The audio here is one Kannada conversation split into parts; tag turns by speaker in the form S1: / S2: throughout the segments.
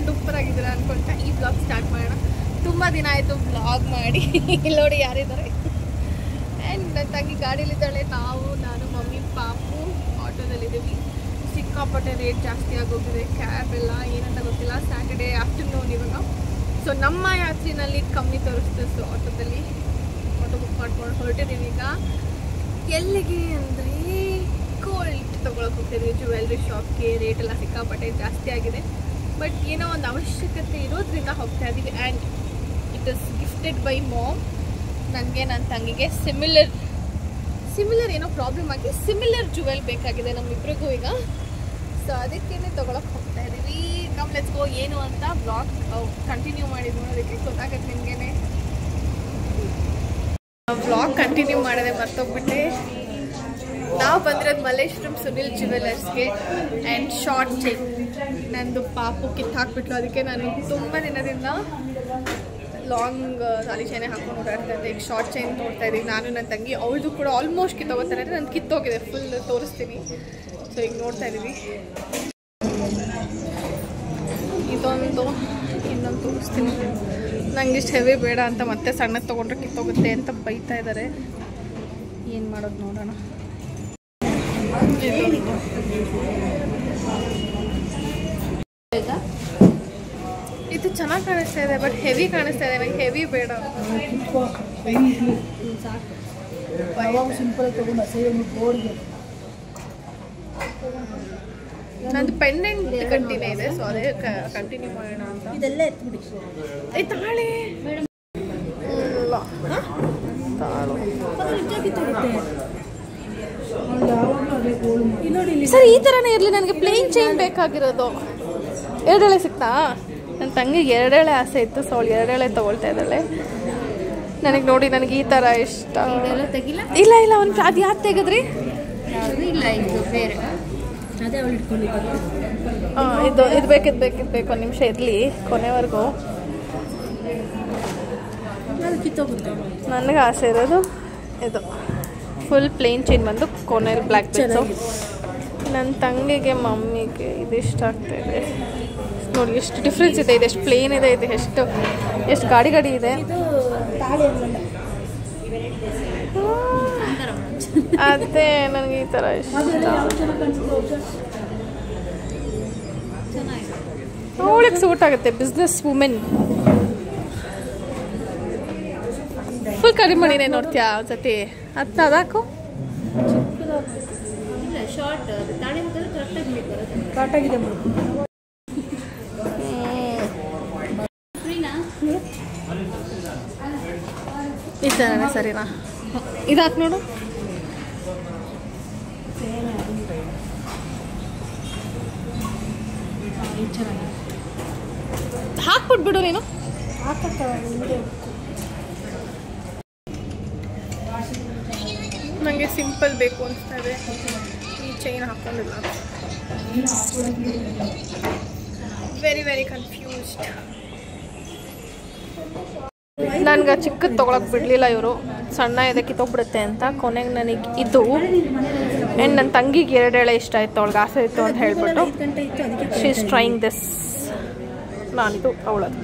S1: ಸೂಪರ್ ಆಗಿದ್ದೀರಾ ಅನ್ಕೊಂತ ಈ ಬ್ಲಾಗ್ ಸ್ಟಾರ್ಟ್ ಮಾಡೋಣ. ತುಂಬ ದಿನ ಆಯಿತು ಬ್ಲಾಗ್ ಮಾಡಿ. ಇಲ್ಲಿ ನೋಡಿ ಯಾರಿದ್ದಾರೆ. ಆ್ಯಂಡ್ ನನ್ನ ತಂಗಿ ಗಾಡೀಲಿದ್ದಾಳೆ. ನಾನು ಮಮ್ಮಿ ಪಾಪು ಆಟೋದಲ್ಲಿದ್ದೀವಿ. ಸಿಕ್ಕಾಪಟ್ಟೆ ರೇಟ್ ಜಾಸ್ತಿ ಆಗೋಗಿದೆ. ಕ್ಯಾಬ್ ಎಲ್ಲ ಏನಂತ ಗೊತ್ತಿಲ್ಲ. ಸ್ಯಾಟರ್ಡೇ ಆಫ್ಟರ್ನೂನ್ ಇವಾಗ. ಸೊ ನಮ್ಮ ಯಾತ್ರೆಯಲ್ಲಿ ಕಮ್ಮಿ ತೋರಿಸ್ತು. ಸೊ ಆಟೋದಲ್ಲಿ ಆಟೋ ಬುಕ್ ಮಾಡ್ಕೊಂಡು ಹೊರಟಿದ್ದೀವಿ. ಈಗ ಎಲ್ಲಿಗೆ ಅಂದರೆ ಗೋಲ್ಡ್ ತೊಗೊಳಕ್ಕೆ ಹೋಗ್ತಿದ್ವಿ. ಜ್ಯುವೆಲ್ರಿ ಶಾಪ್ಗೆ. ರೇಟ್ ಎಲ್ಲ ಸಿಕ್ಕಾಪಟ್ಟೆ ಜಾಸ್ತಿ ಆಗಿದೆ. ಬಟ್ ಏನೋ ಒಂದು ಅವಶ್ಯಕತೆ ಇರೋದ್ರಿಂದ ಹೋಗ್ತಾ ಇದ್ದೀವಿ. And it is gifted by mom. ನನಗೆ ನನ್ನ ತಂಗಿಗೆ ಸಿಮಿಲರ್ ಏನೋ ಪ್ರಾಬ್ಲಮ್ ಆಗಿ ಸಿಮಿಲರ್ ಜ್ಯುವೆಲ್ ಬೇಕಾಗಿದೆ ನಮ್ಮಿಬ್ರಿಗೂ ಈಗ. ಸೊ ಅದಕ್ಕೇನೆ ತೊಗೊಳಕ್ಕೆ ಹೋಗ್ತಾ ಇದ್ದೀವಿ. Come let's go. ಏನು ಅಂತ ಬ್ಲಾಗ್ ಕಂಟಿನ್ಯೂ ಮಾಡಿ ನೋಡೋದಕ್ಕೆ ಗೊತ್ತಾಗತ್ತೆ ನಿಮಗೇನೆ. ಬ್ಲಾಗ್ ಕಂಟಿನ್ಯೂ ಮಾಡೋದೇ ಮರ್ತೋಗ್ಬಿಟ್ಟೆ. ನಾವು ಬಂದಿರೋದು ಮಲ್ಲೇಶ್ವರಂ ಸುನಿಲ್ ಜ್ಯುವೆಲರ್ಸ್ಗೆ. ಆ್ಯಂಡ್ ಶಾರ್ಟ್ ಚೈನ್ ನಂದು ಪಾಪು ಕಿತ್ತು ಹಾಕ್ಬಿಟ್ಲು. ಅದಕ್ಕೆ ನಾನು ತುಂಬ ದಿನದಿಂದ ಲಾಂಗ್ ತಾಲಿ ಚೈನೆ ಹಾಕೊಂಡು ಓಡಾಡ್ತಾ ಇದ್ದೆ. ಈಗ ಶಾರ್ಟ್ ಚೈನ್ ನೋಡ್ತಾ ಇದ್ದೀವಿ ನಾನು ನನ್ನ ತಂಗಿ. ಅವಳದು ಕೂಡ ಆಲ್ಮೋಸ್ಟ್ ಕಿತ್ತೋಗೋತಾರೆ. ನನ್ನ ಕಿತ್ತೋಗಿದೆ ಫುಲ್. ತೋರಿಸ್ತೀನಿ. ಸೊ ಈಗ ನೋಡ್ತಾ ಇದ್ದೀವಿ. ಇನ್ನೊಂದು ತೋರಿಸ್ತೀನಿ. ನಂಗೆ ಇಷ್ಟು ಹೆವಿ ಬೇಡ ಅಂತ ಮತ್ತೆ ಸಣ್ಣದು ತೊಗೊಂಡ್ರೆ ಕಿತ್ತೋಗುತ್ತೆ ಅಂತ ಬೈತಾ ಇದ್ದಾರೆ. ಏನು ಮಾಡೋದು ನೋಡೋಣ. ಇದು ಚೆನ್ನಾಗಿ ಕಾಣಿಸ್ತಾ ಇದೆ. ಬಟ್ ಹೆವಿ ಕಾಣಿಸ್ತಾ ಇದೆ. ನಂಗೆ ಹೆವಿ ಬೇಡ. ನಂದು ಪೆಂಡೆಂಟ್ ಕಂಟಿನ್ಯೂ ಇದೆ. ಸೊ ಅದೇ ಕಂಟಿನ್ಯೂ ಮಾಡೋಣ ಅಂತ. ಇದೆಲ್ಲ ಎತ್ಬಿಡಿ. ತಾಳೆ ಸರ್ ಈ ಥರನೇ ಇರಲಿ. ನನಗೆ ಪ್ಲೇನ್ ಚೈನ್ ಬೇಕಾಗಿರೋದು. ಎರಡೆಳೆ ಸಿಗ್ತಾ? ನನ್ನ ತಂಗಿಗೆ ಎರಡೆಳೆ ಆಸೆ ಇತ್ತು. ಸೊ ಅವಳು ಎರಡೆಳೆ ತೊಗೊಳ್ತಾ ಇದ್ದಾಳೆ. ನನಗೆ ನೋಡಿ ನನಗೆ ಈ ಥರ ಇಷ್ಟ. ಇಲ್ಲ ಇಲ್ಲ ಅವ್ನು ಅದು ಯಾಕೆ ತೆಗೆದ್ರಿ? ಇದು ಬೇಕಿದ್ದು ಒಂದು ನಿಮಿಷ ಇರಲಿ ಕೊನೆವರೆಗೂ. ನನಗೆ ಆಸೆ ಇರೋದು ಇದು ಫುಲ್ ಪ್ಲೇನ್ ಚೈನ್ ಬಂದು ಕೊನೆಯಲ್ಲಿ ಬ್ಲ್ಯಾಕ್ ಬಿಡ್ಸು. ನನ್ನ ತಂಗಿಗೆ ಮಮ್ಮಿಗೆ ಇದು ಇಷ್ಟ ಆಗ್ತಾ ಇದೆ. ನೋಡಿ ಎಷ್ಟು ಡಿಫ್ರೆನ್ಸ್ ಇದೆ. ಇದು ಎಷ್ಟು ಪ್ಲೇನ್ ಇದೆ. ಇದು ಎಷ್ಟು ಗಾಡಿ ಇದೆ. ಅದೇ ನನಗೆ ಈ ಥರ ಇಷ್ಟ. ಅವಳಿಗೆ ಸೂಟ್ ಆಗುತ್ತೆ. Business women. ಫುಲ್ ಕಡಿಮೆ ಮಾಡಿನೇ ನೋಡ್ತೀಯಾ ಒಂದ್ಸತಿ. ಅದಾಕು ಇದ್ದಾನೆ. ಸರಿನಾ? ಇದಾಕ್ ನೋಡು. ಹಾಕ್ಬಿಟ್ಬಿಡು ನೀನು. ನನಗೆ ಸಿಂಪಲ್ ಬೇಕು ಅನಿಸ್ತಾ ಇದೆ. ಈ ಚೈನ್ ಹಾಕೊಂಡಿಲ್ಲ. Very very confused. ನನಗೆ ಚಿಕ್ಕದು ತೊಗೊಳಕ್ಕೆ ಬಿಡಲಿಲ್ಲ ಇವರು. ಸಣ್ಣ ಇದೆ ಕಿತ್ತೋಗ್ಬಿಡುತ್ತೆ ಅಂತ. ಕೊನೆಗೆ ನನಗೆ ಇದು. ಆ್ಯಂಡ್ ನನ್ನ ತಂಗಿಗೆ ಎರಡೆಳೆ ಇಷ್ಟ ಆಯಿತು. ಅವಳಿಗೆ ಆಸೆ ಇತ್ತು ಅಂತ ಹೇಳ್ಬಿಟ್ಟು ಶಿ ಈಸ್ ಟ್ರೈಯಿಂಗ್ ದಿಸ್. ನಾನಿದು ಅವಳದು.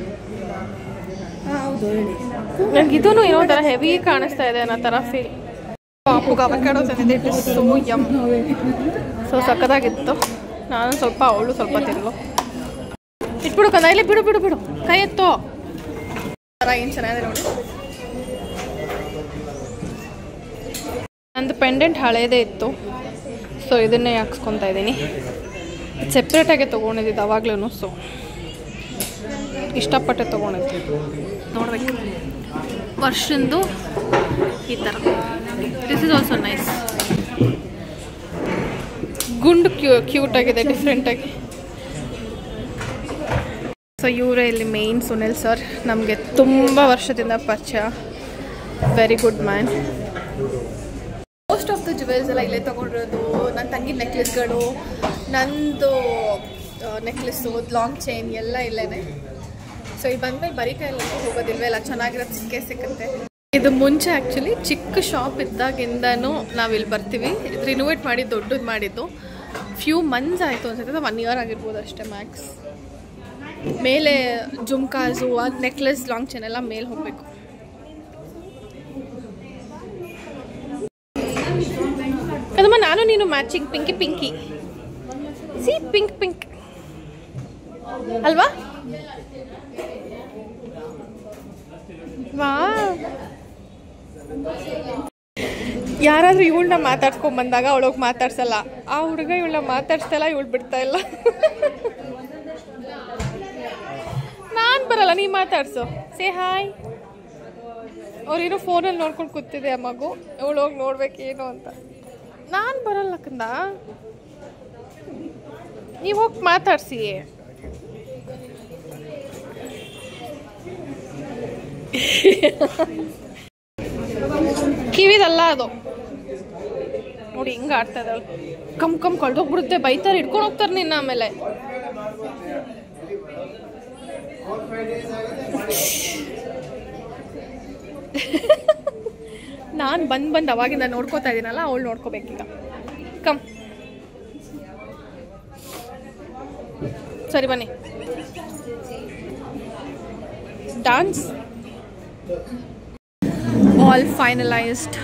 S1: ನನಗೆ ಇದೂ ಏನೋ ಥರ ಹೆವಿ ಕಾಣಿಸ್ತಾ ಇದೆ ಅನ್ನೋ ಥರ ಫೀಲ್. ಪಾಪುಗೆ ಅವಕಾಡೋ ತಂದಿದೆ. It is so yum. So ಸಕ್ಕದಾಗಿತ್ತು. ನಾನು ಸ್ವಲ್ಪ ಅವಳು ಸ್ವಲ್ಪ ತಿರುಗು. ಇಟ್ಬಿಡು ಕಂದ. ಇಲ್ಲಿ ಬಿಡು ಕೈ ಎತ್ತೋ. ಏನು ಚೆನ್ನಾಗಿದೆ ನೋಡಿ. ನಂದು ಪೆಂಡೆಂಟ್ ಹಳೇದೇ ಇತ್ತು. ಸೊ ಇದನ್ನೇ ಹಾಕ್ಸ್ಕೊತಾ ಇದ್ದೀನಿ. ಸೆಪ್ರೇಟಾಗೆ ತೊಗೊಂಡಿದ್ದು ಅವಾಗ್ಲೂ. ಸೊ ಇಷ್ಟಪಟ್ಟೆ ತೊಗೊಂಡಿದ್ದು. ನೋಡ್ಬೇಕು ವರ್ಷಂದು ಈ ಥರ. This is also nice. ಗುಂಡು ಕ್ಯೂಟಾಗಿದೆ. ಡಿಫ್ರೆಂಟಾಗಿ. ಸೊ ಇವರೇ ಇಲ್ಲಿ ಮೇಯ್ನ್ ಸುನಿಲ್ ಸರ್. ನಮಗೆ ತುಂಬ ವರ್ಷದಿಂದ ಪರಿಚಯ. Very good man. Most of the jewels ಎಲ್ಲ ಇಲ್ಲೇ ತೊಗೊಂಡಿರೋದು. ನನ್ನ ತಂಗಿ ನೆಕ್ಲೆಸ್ಗಳು, ನಂದು ನೆಕ್ಲೆಸ್ಸು, ಲಾಂಗ್ ಚೈನ್ ಎಲ್ಲ ಇಲ್ಲೇ. ಸೊ ಇಲ್ಲಿ ಬಂದಮೇಲೆ ಬರೀ ಕೈಯಲ್ಲಿ ಹೋಗೋದಿಲ್ವೇ. ಎಲ್ಲ ಚೆನ್ನಾಗಿರೋದು ಸಿಕ್ಕುತ್ತೆ. ಇದು ಮುಂಚೆ ಆ್ಯಕ್ಚುಲಿ ಚಿಕ್ಕ ಶಾಪ್ ಇದ್ದಾಗಿಂದನೂ ನಾವು ಇಲ್ಲಿ ಬರ್ತೀವಿ. ಇದು ರಿನೋವೇಟ್ ಮಾಡಿ ದೊಡ್ಡದು ಮಾಡಿದ್ದು. ಫ್ಯೂ ಮಂತ್ಸ್ ಆಯಿತು ಅನ್ಸುತ್ತೆ. 1 year ಆಗಿರ್ಬೋದು ಅಷ್ಟೇ ಮ್ಯಾಕ್ಸ್. ಮೇಲೆ ಜುಮ್ಕಾಸು ನೆಕ್ಲೆಸ್ ಲಾಂಗ್ ಚೈನ್ ಎಲ್ಲ ಮೇಲೆ ಹೋಗಬೇಕು. ಅದಮ್ಮ ನಾನು ನೀನು ಮ್ಯಾಚಿಂಗ್ ಪಿಂಕಿ ಸಿ ಪಿಂಕ್ ಅಲ್ವಾ? ವಾ, ಯಾರಾದ್ರೂ ಇವಳನ್ನ ಮಾತಾಡ್ಸ್ಕೊಂಡ್ ಬಂದಾಗ ಅವಳೋಗಿ ಮಾತಾಡ್ಸಲ್ಲ, ಆ ಹುಡುಗ ಇವಳನ್ನ ಮಾತಾಡ್ಸಲ್ಲ, ಇವಳು ಬಿಡ್ತಾ ಇಲ್ಲ. ನಾನ್ ಬರಲ್ಲ, ನೀ ಮಾತಾಡ್ಸು. Say hi. ಅವ್ರೇನೋ ಫೋನಲ್ಲಿ ನೋಡ್ಕೊಂಡು ಕೂತಿದೆ ಆ ಮಗು, ಇವಳು ಹೋಗಿ ನೋಡ್ಬೇಕೇನು ಅಂತ. ನಾನು ಬರಲ್ಲ ಕಂದ, ನೀವು ಹೋಗಿ ಮಾತಾಡ್ಸಿ. ಕಿವಿದಲ್ಲ ಅದು ನೋಡಿ ಹಿಂಗ ಆಡ್ತದ. ಕಮ್ ಕಳ್ದೋಗ್ಬಿಡುತ್ತೆ, ಬೈತಾರೆ, ಹಿಡ್ಕೊಂಡು ಹೋಗ್ತಾರೆ ನಿನ್ನ. ಆಮೇಲೆ ನಾನು ಬಂದು ಅವಾಗಿಂದ ನೋಡ್ಕೋತಾ ಇದ್ದೀನಲ್ಲ, ಅವಳು ನೋಡ್ಕೋಬೇಕೀಗ. ಕಮ್ ಸರಿ ಬನ್ನಿ. Dance all finalised.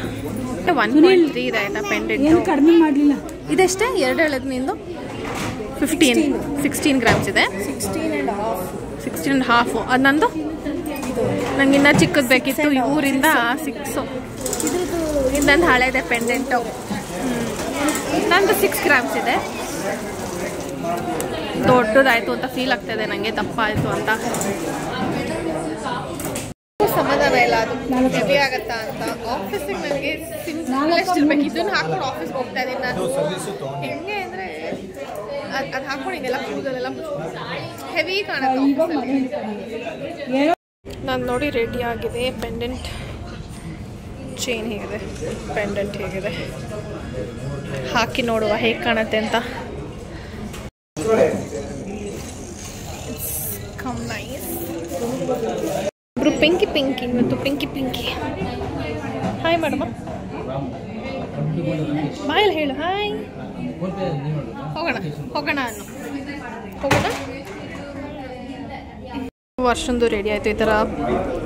S1: 1.3 ಇದೆ ಆಯ್ತಾ ಪೆಂಡೆಂಟ್.
S2: ಕಡಿಮೆ ಮಾಡಲಿಲ್ಲ.
S1: ಇದೆಷ್ಟೇ? 2 ಹೇಳೋದು ನಿಂದು? 16 ಗ್ರಾಮ್ಸ್ ಇದೆ. 16.5. ಅದು ನಂದು? ನಂಗೆ ಇನ್ನೂ ಚಿಕ್ಕದು ಬೇಕಿತ್ತು, ಊರಿಂದ 6. ಇನ್ನೊಂದು ಹಳೆದೆ ಪೆಂಡೆಂಟು. ನಂದು 6 ಗ್ರಾಮ್ಸ್ ಇದೆ. ದೊಡ್ಡದಾಯಿತು ಅಂತ ಫೀಲ್ ಆಗ್ತಾಯಿದೆ ನನಗೆ, ದಪ್ಪ ಆಯಿತು ಅಂತ. ಸಮಾಧಾನ ಇಲ್ಲ, ಅದು ಹೆವಿ ಆಗತ್ತಾ ಅಂತ. ಆಫೀಸಿಗೆ ನನಗೆ ಸಿಂಪಲೆಸ್ಟ್ ಇರ್ಬೇಕು. ಇದನ್ನು ಹಾಕೊಂಡು ಆಫೀಸ್ಗೆ ಹೋಗ್ತಾ ಇದ್ದೀನಿ ನಾನು. ಹೆಂಗೆ ಅಂದರೆ ಅದು ಹಾಕೊಂಡು ಹಿಂಗೆಲ್ಲ ಕೂದಲೆಲ್ಲ ಹೆವಿ ಕಾಣುತ್ತೆ. ನಾನು ನೋಡಿ ರೆಡಿ ಆಗಿದೆ. ಪೆಂಡೆಂಟ್ ಚೈನ್ ಹೇಗಿದೆ, ಪೆಂಡೆಂಟ್ ಹೇಗಿದೆ, ಹಾಕಿ ನೋಡುವ ಹೇಗೆ ಕಾಣುತ್ತೆ ಅಂತ. Come nice. ಇಬ್ರು ಪಿಂಕಿ ಇವತ್ತು ಪಿಂಕಿ. ಹಾಯ್ ಮೇಡಮ, ಬಾಯಲ್ಲಿ ಹೇಳು ಹಾಯ್. ಹೋಗೋಣ ಅನ್ನು ಹೋಗೋಣ. ವರ್ಷಂದು ರೆಡಿ ಆಯಿತು. ಈ ಥರ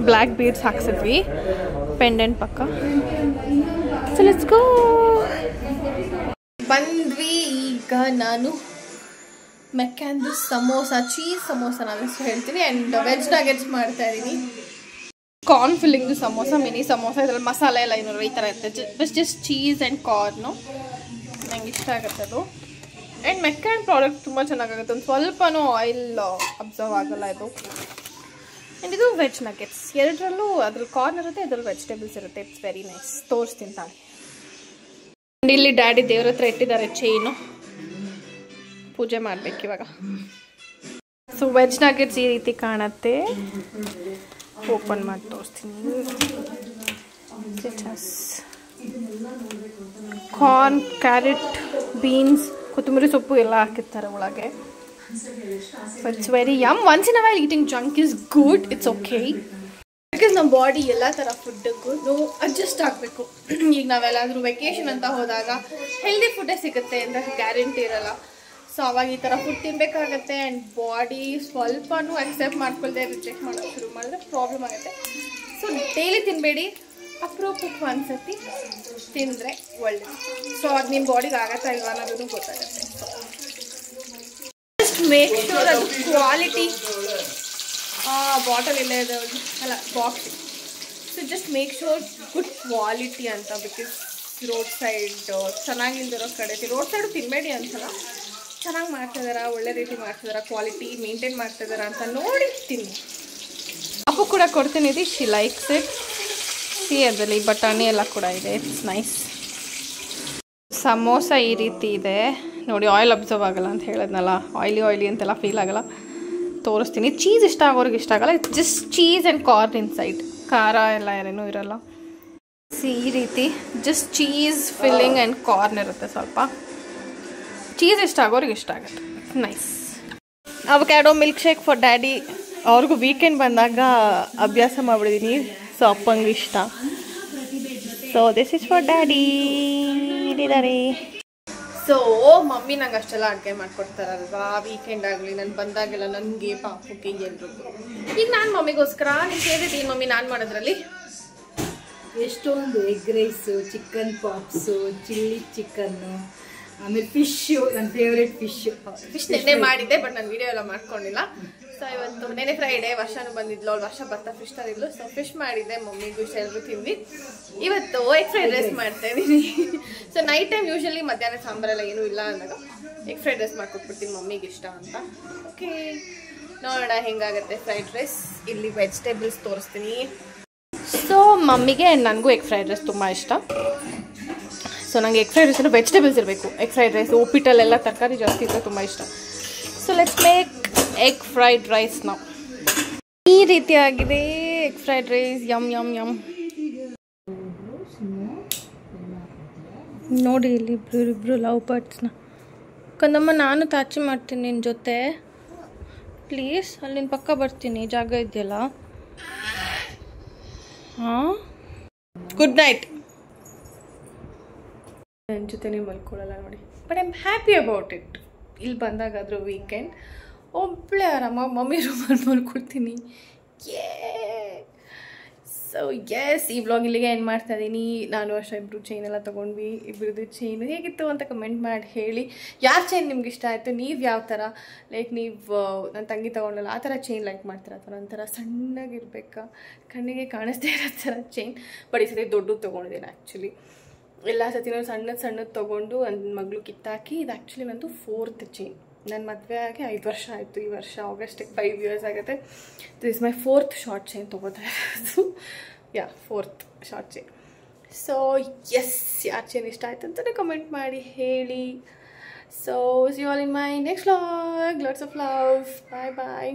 S1: ಬ್ಲ್ಯಾಕ್ ಬೀಡ್ಸ್ ಹಾಕ್ಸಿದ್ವಿ ಪೆಂಡೆಂಟ್ ಪಕ್ಕ. So let's go. ಬಂದ್ವಿ ಈಗ. ನಾನು ಮೆಕ್ಯಾನ್ದು ಸಮೋಸ, ಚೀಸ್ ಸಮೋಸ ನಾನು ಹೇಳ್ತೀನಿ, ಆ್ಯಂಡ್ ವೆಜ್ ನಗೆಟ್ಸ್ ಮಾಡ್ತಾ ಇದ್ದೀನಿ. ಕಾರ್ನ್ ಫಿಲ್ಲಿಂಗ್ದು ಸಮೋಸ, ಮಿನಿ ಸಮೋಸ. ಇದರಲ್ಲಿ ಮಸಾಲೆ ಎಲ್ಲ ಏನಾದ್ರು ಈ ಥರ ಇರುತ್ತೆ. Just cheese and corn. ನಂಗೆ ಇಷ್ಟ ಆಗುತ್ತೆ ಅದು. ಆ್ಯಂಡ್ ಮೆಕ್ಯಾನ್ ಪ್ರಾಡಕ್ಟ್ ತುಂಬ ಚೆನ್ನಾಗಾಗುತ್ತೆ. ಒಂದು ಸ್ವಲ್ಪನೂ ಆಯಿಲ್ ಅಬ್ಸರ್ವ್ ಆಗಲ್ಲ ಇದು. ಆ್ಯಂಡ್ ಇದು ವೆಜ್ ನಗೆಟ್ಸ್. ಎರಡರಲ್ಲೂ ಅದ್ರಲ್ಲಿ ಕಾರ್ನ್ ಇರುತ್ತೆ, ಇದ್ರಲ್ಲಿ ವೆಜಿಟೇಬಲ್ಸ್ ಇರುತ್ತೆ. It's very nice. ತೋರಿಸ್ತೀನಿ ತಾಳಿ. ಆ್ಯಂಡ್ ಇಲ್ಲಿ ಡ್ಯಾಡಿ ದೇವ್ರ ಹತ್ರ ಇಟ್ಟಿದ್ದಾರೆ ಚೈನು, ಪೂಜೆ ಮಾಡಬೇಕು ಇವಾಗ. ಸೊ ವೆಜ್ ನಗೆಟ್ಸ್ ಈ ರೀತಿ ಕಾಣುತ್ತೆ. ಓಪನ್ ಮಾಡಿ ತೋರಿಸ್ತೀನಿ. ಕಾರ್ನ್, ಕ್ಯಾರೆಟ್, ಬೀನ್ಸ್, ಕೊತ್ತಂಬರಿ ಸೊಪ್ಪು ಎಲ್ಲ ಹಾಕಿರ್ತಾರೆ ಒಳಗೆ. It's very yum. Once in a while eating junk is good. It's okay, because ನಮ್ಮ ಬಾಡಿ ಎಲ್ಲ ಥರ ಫುಡ್ಡಿಗೂ ಅಡ್ಜಸ್ಟ್ ಆಗಬೇಕು. ಈಗ ನಾವೆಲ್ಲಾದರೂ ವೆಕೇಶನ್ ಅಂತ ಹೋದಾಗ ಹೆಲ್ದಿ ಫುಡ್ಡೇ ಸಿಗುತ್ತೆ ಅಂತ ಗ್ಯಾರಂಟಿ ಇರಲ್ಲ. ಸೊ ಅವಾಗ ಈ ಥರ ಫುಡ್ ತಿನ್ನಬೇಕಾಗತ್ತೆ. ಆ್ಯಂಡ್ ಬಾಡಿ ಸ್ವಲ್ಪನೂ ಅಕ್ಸೆಪ್ಟ್ ಮಾಡ್ಕೊಳ್ದೆ ರಿಜೆಕ್ಟ್ ಮಾಡೋಕ್ಕೆ ಶುರು ಮಾಡಿದ್ರೆ ಪ್ರಾಬ್ಲಮ್ ಆಗುತ್ತೆ. ಸೊ ಡೈಲಿ ತಿನ್ನಬೇಡಿ, ಅಪರೂಪಕ್ಕೆ ಒಂದ್ಸತಿ ತಿಂದರೆ ಒಳ್ಳೆಯದು. ಸೊ ಅದು ನಿಮ್ಮ ಬಾಡಿಗೆ ಆಗತ್ತಾ ಇಲ್ವಾ ಅನ್ನೋದನ್ನು ಗೊತ್ತಾಗುತ್ತೆ. ಜಸ್ಟ್ ಮೇಕ್ ಶೂರ್ ಅದು ಕ್ವಾಲಿಟಿ. ಬಾಟಲ್ ಇಲ್ಲೇ ಇದೆ ಅಲ್ಲ, box. So just make sure good quality ಅಂತ. ಬಿಕಾಸ್ ರೋಡ್ ಸೈಡ್ ಚೆನ್ನಾಗಿಲ್ದಿರೋ ಕಡೆ ರೋಡ್ ಸೈಡು ತಿನ್ನಬೇಡಿ ಅನ್ಸಲ್ಲ. ಚೆನ್ನಾಗಿ ಮಾಡ್ತಿದಾರ, ಒಳ್ಳೆ ರೀತಿ ಮಾಡ್ತಿದಾರ, ಕ್ವಾಲಿಟಿ ಮೇಂಟೈನ್ ಮಾಡ್ತಿದಾರ ಅಂತ ನೋಡಿ ತಿನ್ನಿ. ಅಪ್ಪು ಕೂಡ ಕೊಡ್ತೀನಿ ಇದು. She likes it. ಸಿ ಅದರಲ್ಲಿ ಬಟಾಣಿ ಎಲ್ಲ ಕೂಡ ಇದೆ. It's nice. ಸಮೋಸ ಈ ರೀತಿ ಇದೆ ನೋಡಿ. ಆಯಿಲ್ ಅಬ್ಸರ್ವ್ ಆಗಲ್ಲ ಅಂತ ಹೇಳಿದ್ನಲ್ಲ, ಆಯಿಲಿ ಅಂತೆಲ್ಲ ಫೀಲ್ ಆಗಲ್ಲ. ತೋರಿಸ್ತೀನಿ. ಚೀಸ್ ಇಷ್ಟ ಆಗೋರಿಗೆ ಇಷ್ಟ ಆಗಲ್ಲ. It's just cheese and corn inside. ಖಾರ ಎಲ್ಲ ಏನೇನೂ ಇರಲ್ಲ. ಸಿ ಈ ರೀತಿ just cheese filling and corn ಇರುತ್ತೆ. ಸ್ವಲ್ಪ ಚೀಸ್ ಇಷ್ಟ ಆಗೋರಿಗೆ ಇಷ್ಟ ಆಗುತ್ತೆ. Nice. Avocado milk shake for daddy. ಅವ್ರಿಗೂ ವೀಕೆಂಡ್ ಬಂದಾಗ ಅಭ್ಯಾಸ ಮಾಡಿಬಿಟ್ಟಿದ್ದೀನಿ. ಸೊ ಅಪ್ಪಂಗೆ ಇಷ್ಟ. So this is for daddy. ಇಲ್ಲಿದ್ದಾರೆ. ಸೊ ಮಮ್ಮಿ ನಂಗೆ ಅಷ್ಟೆಲ್ಲ ಅಡುಗೆ ಮಾಡ್ಕೊಡ್ತಾರಲ್ವಾ, ವೀಕೆಂಡ್ ಆಗಲಿ ನಾನು ಬಂದಾಗೆಲ್ಲ ನನಗೆ ಪಾಪುಗೆ ಎಲ್ರಿಗೂ. ಈಗ ನಾನು ಮಮ್ಮಿಗೋಸ್ಕರ ನಿಮ್ಮ ಫೇವ್ರೇಟ್ ಏನು ಮಮ್ಮಿ ನಾನು ಮಾಡೋದ್ರಲ್ಲಿ?
S2: ಎಷ್ಟೊಂದು egg rice, chicken pops, chilli chicken, ಆಮೇಲೆ ಫಿಶ್ಶು, ನನ್ನ ಫೇವ್ರೇಟ್ ಫಿಶ್
S1: ನೆನ್ನೆ ಮಾಡಿದ್ದೆ, ಬಟ್ ನಾನು ವಿಡಿಯೋ ಎಲ್ಲ ಮಾಡ್ಕೊಂಡಿಲ್ಲ. ಸೊ ಇವತ್ತು ನೆನೆ ಫ್ರೈಡೇ, ವರ್ಷನೂ ಬಂದಿದ್ಲು, ಅವ್ಳು ವರ್ಷ ಬರ್ತಾ ಫಿಶ್ ತಂದಿದ್ಲು. ಸೊ ಫಿಶ್ ಮಾಡಿದ್ದೆ, ಮಮ್ಮಿಗೂ ಇಷ್ಟ ಎಲ್ಲರೂ ತಿಂದ್ವಿ. ಇವತ್ತು ಎಗ್ ಫ್ರೈಡ್ ರೈಸ್ ಮಾಡ್ತಾ ಇದ್ದೀನಿ. ಸೊ ನೈಟ್ ಟೈಮ್ ಯೂಶಲಿ ಮಧ್ಯಾಹ್ನ ಸಾಂಬಾರೆಲ್ಲ ಏನೂ ಇಲ್ಲ ಅಂದಾಗ ಎಗ್ ಫ್ರೈಡ್ ರೈಸ್ ಮಾಡ್ಕೊಟ್ಬಿಡ್ತೀನಿ ಮಮ್ಮಿಗೆ ಇಷ್ಟ ಅಂತ. ಓಕೆ ನೋಡೋಣ ಹೆಂಗಾಗುತ್ತೆ ಫ್ರೈಡ್ ರೈಸ್. ಇಲ್ಲಿ ವೆಜಿಟೇಬಲ್ಸ್ ತೋರಿಸ್ತೀನಿ. ಸೊ ಮಮ್ಮಿಗೆ ನನಗೂ ಎಗ್ ಫ್ರೈಡ್ ರೈಸ್ ತುಂಬ ಇಷ್ಟ. ಸೊ ನನಗೆ ಎಗ್ ಫ್ರೈಡ್ ರೈಸ್ ವೆಜಿಟೇಬಲ್ಸ್ ಇರಬೇಕು. ಎಗ್ ಫ್ರೈಡ್ ರೈಸ್ ಉಪ್ಪಿಟ್ಟಲ್ಲೆಲ್ಲ ತರಕಾರಿ ಜಾಸ್ತಿ ಇದ್ದರೆ ತುಂಬ ಇಷ್ಟ. So let's make egg fried rice ನಾವು. ಈ ರೀತಿಯಾಗಿದೆ egg fried rice. Yum yum yum. ನೋಡಿ ಇಲ್ಲಿ ಇಬ್ರು ಲವ್ ಬರ್ಡ್ಸ್ನ. ಕಂದಮ್ಮ ನಾನು ತಾಚಿ ಮಾಡ್ತೀನಿ ನಿನ್ನ ಜೊತೆ ಪ್ಲೀಸ್. ಅಲ್ಲಿ ನಿನ್ನ ಪಕ್ಕ ಬರ್ತೀನಿ, ಜಾಗ ಇದೆಯಲ್ಲ. ಹಾಂ ಗುಡ್ ನೈಟ್. ನನ್ನ ಜೊತೆ ನೀವು ಮಲ್ಕೊಳ್ಳಲ್ಲ ನೋಡಿ, but I am happy about it. ಇಲ್ಲಿ ಬಂದಾಗಾದರೂ ವೀಕೆಂಡ್ ಒಬ್ಬಳೇ ಆರಾಮಾಗಿ ಮಮ್ಮಿ ರೂಮಲ್ಲಿ ಮಲ್ಕೊಳ್ತೀನಿ. ಸೊ ಎಸ್, ಈ ವ್ಲಾಗ್ ಇಲ್ಲಿಗೆ ಏನು ಮಾಡ್ತಾ ಇದ್ದೀನಿ. ನಾನು ಅಷ್ಟೇ ಇಬ್ಬರು ಚೈನ್ ಎಲ್ಲ ತೊಗೊಂಡ್ವಿ. ಇಬ್ಬರದ್ದು ಚೈನ್ ಹೇಗಿತ್ತು ಅಂತ ಕಮೆಂಟ್ ಮಾಡಿ ಹೇಳಿ. ಯಾರು ಚೈನ್ ನಿಮ್ಗೆ ಇಷ್ಟ ಆಯಿತು, ನೀವು ಯಾವ ಥರ ಲೈಕ್ ನೀವು ನನ್ನ ತಂಗಿ ತೊಗೊಂಡಲ್ಲ ಆ ಥರ ಚೈನ್ ಲೈಕ್ ಮಾಡ್ತೀರ ಅಥವಾ ಒಂಥರ ಸಣ್ಣಗಿರ್ಬೇಕಾ, ಕಣ್ಣಿಗೆ ಕಾಣಿಸ್ದೇ ಇರೋ ಥರ ಚೈನ್. ಬಟ್ ಈ ಸತಿ ದೊಡ್ಡದು ತೊಗೊಂಡಿದ್ದೀನಿ ಆ್ಯಕ್ಚುಲಿ. ಎಲ್ಲ ಸತಿನೂ ಸಣ್ಣದು ತೊಗೊಂಡು ನನ್ನ ಮಗಳು ಕಿತ್ತಾಕಿ. ಇದು ಆ್ಯಕ್ಚುಲಿ ನಂದು 4th ಚೈನ್. ನನ್ನ ಮದುವೆ ಆಗಿ 5 ವರ್ಷ ಆಯಿತು. ಈ ವರ್ಷ ಆಗಸ್ಟಿಗೆ 5 years ಆಗುತ್ತೆ. This is my 4th short chain ತೊಗೋತಾ ಇರೋದು. 4th short chain. So yes, ಯಾರು ಚೈನ್ ಇಷ್ಟ ಆಯ್ತು ಅಂತಲೇ ಕಮೆಂಟ್ ಮಾಡಿ ಹೇಳಿ. So see you all in my next vlog. Lots of love. Bye bye.